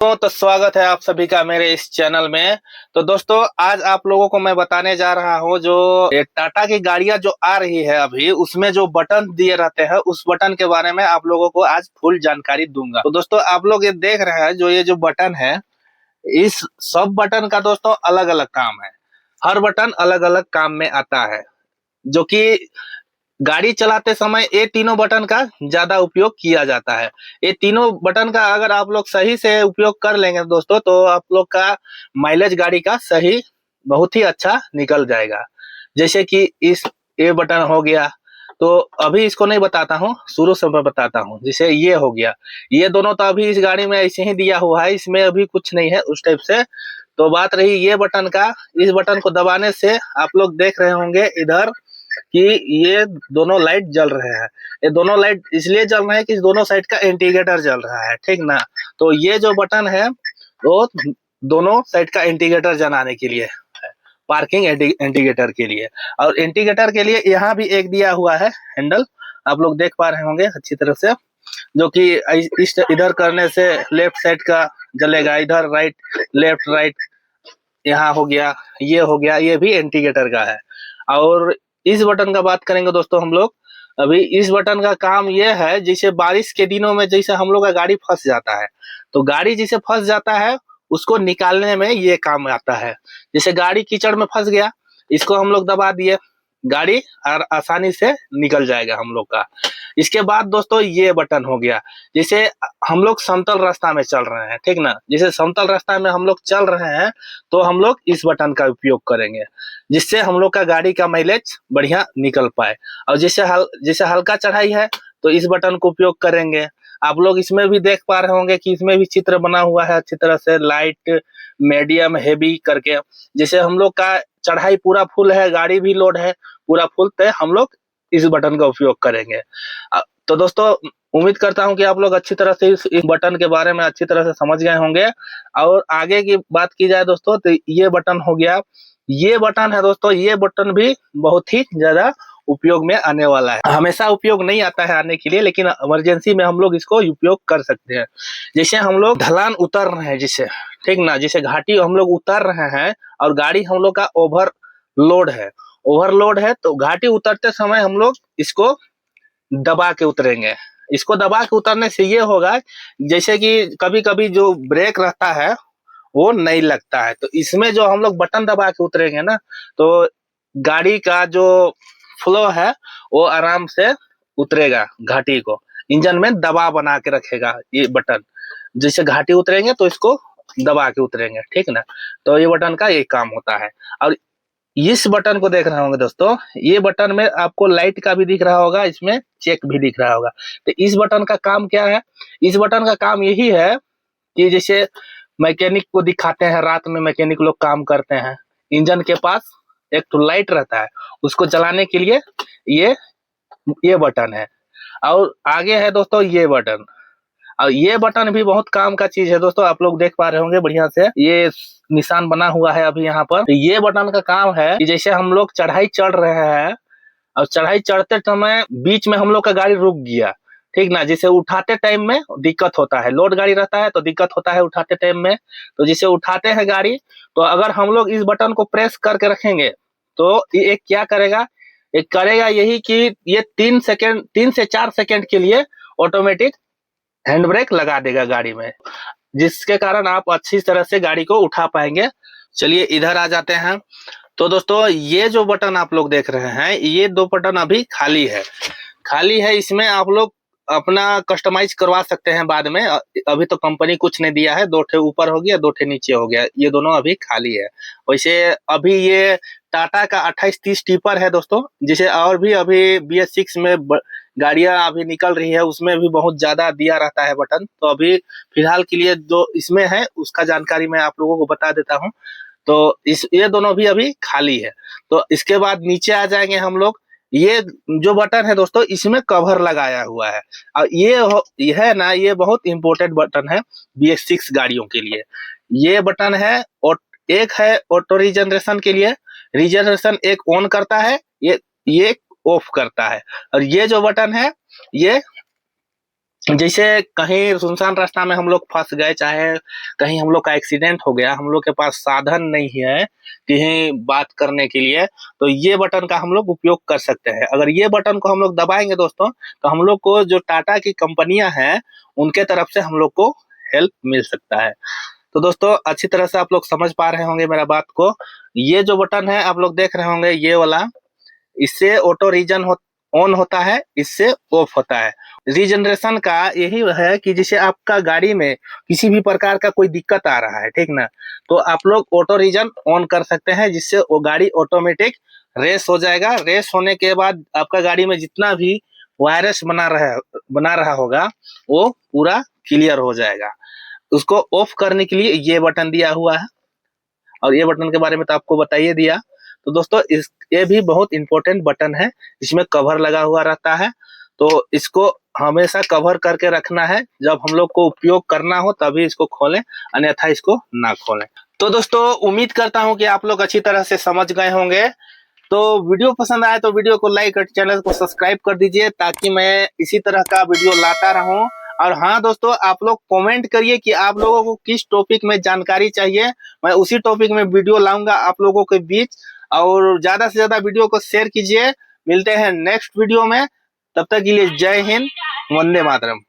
तो स्वागत है आप सभी का मेरे इस चैनल में। तो दोस्तों आज आप लोगों को मैं बताने जा रहा हूँ जो ये टाटा की गाड़ियां जो आ रही है अभी उसमें जो बटन दिए रहते हैं उस बटन के बारे में आप लोगों को आज फुल जानकारी दूंगा। तो दोस्तों आप लोग ये देख रहे हैं जो ये जो बटन है, इस सब बटन का दोस्तों अलग अलग काम है। हर बटन अलग अलग काम में आता है, जो कि गाड़ी चलाते समय ये तीनों बटन का ज्यादा उपयोग किया जाता है। ये तीनों बटन का अगर आप लोग सही से उपयोग कर लेंगे दोस्तों तो आप लोग का माइलेज गाड़ी का सही बहुत ही अच्छा निकल जाएगा। जैसे कि इस ये बटन हो गया, तो अभी इसको नहीं बताता हूँ, शुरू से मैं बताता हूँ। जैसे ये हो गया, ये दोनों तो अभी इस गाड़ी में ऐसे ही दिया हुआ है, इसमें अभी कुछ नहीं है उस टाइप से। तो बात रही ये बटन का, इस बटन को दबाने से आप लोग देख रहे होंगे इधर कि ये दोनों लाइट जल रहे हैं। ये दोनों लाइट इसलिए जल रहे हैं कि दोनों साइड का इंडिकेटर जल रहा है, ठीक ना। तो ये जो बटन है वो दोनों साइड का इंडिकेटर जलाने के लिए है, पार्किंग इंडिकेटर के लिए। और इंडिकेटर के लिए यहाँ भी एक दिया हुआ है हैंडल, आप लोग देख पा रहे होंगे अच्छी तरह से, जो कि इस इधर करने से लेफ्ट साइड का जलेगा, इधर राइट लेफ्ट राइट, यहाँ हो गया, ये हो गया, ये भी इंडिकेटर का है। और इस बटन का बात करेंगे दोस्तों हम लोग, अभी इस बटन का काम ये है, जैसे बारिश के दिनों में जैसे हम लोग का गाड़ी फंस जाता है, तो गाड़ी जैसे फंस जाता है उसको निकालने में ये काम आता है। जैसे गाड़ी कीचड़ में फंस गया, इसको हम लोग दबा दिए, गाड़ी आसानी से निकल जाएगा हम लोग का। इसके बाद दोस्तों ये बटन हो गया, जैसे हम लोग समतल रास्ता में चल रहे हैं, ठीक ना। जैसे समतल रास्ता में हम लोग चल रहे हैं तो हम लोग इस बटन का उपयोग करेंगे, जिससे हम लोग का गाड़ी का माइलेज बढ़िया निकल पाए। और जैसे हल्का चढ़ाई है तो इस बटन को उपयोग करेंगे। आप लोग इसमें भी देख पा रहे होंगे कि इसमें भी चित्र बना हुआ है अच्छी तरह से, लाइट मीडियम हेवी करके। जैसे हम लोग का चढ़ाई पूरा फुल है, गाड़ी भी लोड है पूरा फुल, तो हम लोग इस बटन का उपयोग करेंगे। तो दोस्तों उम्मीद करता हूं कि आप लोग अच्छी तरह से इस बटन के बारे में अच्छी तरह से समझ गए होंगे। और आगे की बात की जाए दोस्तों तो ये बटन हो गया, ये बटन है दोस्तों, ये बटन भी बहुत ही ज्यादा उपयोग में आने वाला है। हमेशा उपयोग नहीं आता है आने के लिए, लेकिन इमरजेंसी में हम लोग इसको उपयोग कर सकते हैं। जैसे हम लोग ढलान उतर रहे हैं, जिसे ठीक ना, जैसे घाटी हम लोग उतर रहे हैं और गाड़ी हम लोग का ओवरलोड है, तो घाटी उतरते समय हम लोग इसको दबा के उतरेंगे। इसको दबा के उतरने से ये होगा, जैसे कि कभी कभी जो ब्रेक रहता है वो नहीं लगता है, तो इसमें जो हम लोग बटन दबा के उतरेंगे ना, तो गाड़ी का जो फ्लो है वो आराम से उतरेगा, घाटी को इंजन में दबाव बना के रखेगा ये बटन। जैसे घाटी उतरेंगे तो इसको दबा के उतरेंगे, ठीक ना। तो ये बटन का ये काम होता है। और इस बटन को देख रहे होंगे दोस्तों, ये बटन में आपको लाइट का भी दिख रहा होगा, इसमें चेक भी दिख रहा होगा। तो इस बटन का काम क्या है? इस बटन का काम यही है कि जैसे मैकेनिक को दिखाते हैं, रात में मैकेनिक लोग काम करते हैं, इंजन के पास एक तो लाइट रहता है, उसको जलाने के लिए ये बटन है। और आगे है दोस्तों ये बटन, और ये बटन भी बहुत काम का चीज है दोस्तों। आप लोग देख पा रहे होंगे बढ़िया से, ये निशान बना हुआ है अभी यहाँ पर। तो ये बटन का काम है कि जैसे हम लोग चढ़ाई चढ़ रहे हैं और चढ़ाई चढ़ते समय बीच में हम लोग का गाड़ी रुक गया, ठीक ना। जिसे उठाते टाइम में दिक्कत होता है, लोड गाड़ी रहता है तो दिक्कत होता है उठाते टाइम में। तो जिसे उठाते हैं गाड़ी, तो अगर हम लोग इस बटन को प्रेस करके रखेंगे तो ये क्या करेगा, ये करेगा यही कि ये 3 से 4 सेकंड के लिए ऑटोमेटिक हैंड ब्रेक लगा देगा गाड़ी में, जिसके कारण आप अच्छी तरह से गाड़ी को उठा पाएंगे। चलिए इधर आ जाते हैं। तो दोस्तों ये जो बटन आप लोग देख रहे हैं, ये 2 बटन अभी खाली है। इसमें आप लोग अपना कस्टमाइज करवा सकते हैं बाद में। अभी तो कंपनी कुछ नहीं दिया है, 2 ठे ऊपर हो गया, 2 ठे नीचे हो गया, ये दोनों अभी खाली है। वैसे अभी ये टाटा का 2830 टिपर है दोस्तों, जिसे और भी अभी BS6 में गाड़ियां अभी निकल रही है, उसमें भी बहुत ज्यादा दिया रहता है बटन। तो अभी फिलहाल के लिए जो इसमें है उसका जानकारी मैं आप लोगों को बता देता हूँ। तो ये दोनों भी अभी खाली है। तो इसके बाद नीचे आ जाएंगे हम लोग। ये जो बटन है दोस्तों, इसमें कवर लगाया हुआ है, और ये है ना, ये बहुत इंपॉर्टेंट बटन है BS6 गाड़ियों के लिए। ये बटन है, और एक है ऑटो रिजनरेशन के लिए, रिजनरेशन एक ऑन करता है, ये ऑफ करता है। और ये जो बटन है, ये जैसे कहीं सुनसान रास्ता में हम लोग फंस गए, चाहे कहीं हम लोग का एक्सीडेंट हो गया, हम लोग के पास साधन नहीं है कहीं बात करने के लिए, तो ये बटन का हम लोग उपयोग कर सकते हैं। अगर ये बटन को हम लोग दबाएंगे दोस्तों, तो हम लोग को जो टाटा की कंपनियां हैं उनके तरफ से हम लोग को हेल्प मिल सकता है। तो दोस्तों अच्छी तरह से आप लोग समझ पा रहे होंगे मेरा बात को। ये जो बटन है आप लोग देख रहे होंगे, ये वाला, इससे ऑटो रीजन ऑन होता है, इससे ऑफ होता है। रीजनरेशन का यही है कि जैसे आपका गाड़ी में किसी भी प्रकार का कोई दिक्कत आ रहा है, ठीक ना, तो आप लोग ऑटो रीजन ऑन कर सकते हैं, जिससे वो गाड़ी ऑटोमेटिक रेस हो जाएगा। रेस होने के बाद आपका गाड़ी में जितना भी वायरस बना रहा होगा वो पूरा क्लियर हो जाएगा। उसको ऑफ करने के लिए ये बटन दिया हुआ है, और ये बटन के बारे में तो आपको बताइए दिया। तो दोस्तों ये भी बहुत इंपॉर्टेंट बटन है, इसमें कवर लगा हुआ रहता है, तो इसको हमेशा कवर करके रखना है। जब हम लोग को उपयोग करना हो तभी इसको खोलें, अन्यथा इसको ना खोलें। तो दोस्तों उम्मीद करता हूँ कि आप लोग अच्छी तरह से समझ गए होंगे। तो वीडियो पसंद आए तो वीडियो को लाइक और चैनल को सब्सक्राइब कर दीजिए, ताकि मैं इसी तरह का वीडियो लाता रहूं। और हाँ दोस्तों, आप लोग कमेंट करिए कि आप लोगों को किस टॉपिक में जानकारी चाहिए, मैं उसी टॉपिक में वीडियो लाऊंगा आप लोगों के बीच। और ज्यादा से ज्यादा वीडियो को शेयर कीजिए। मिलते हैं नेक्स्ट वीडियो में, तब तक के लिए जय हिंद, वंदे मातरम।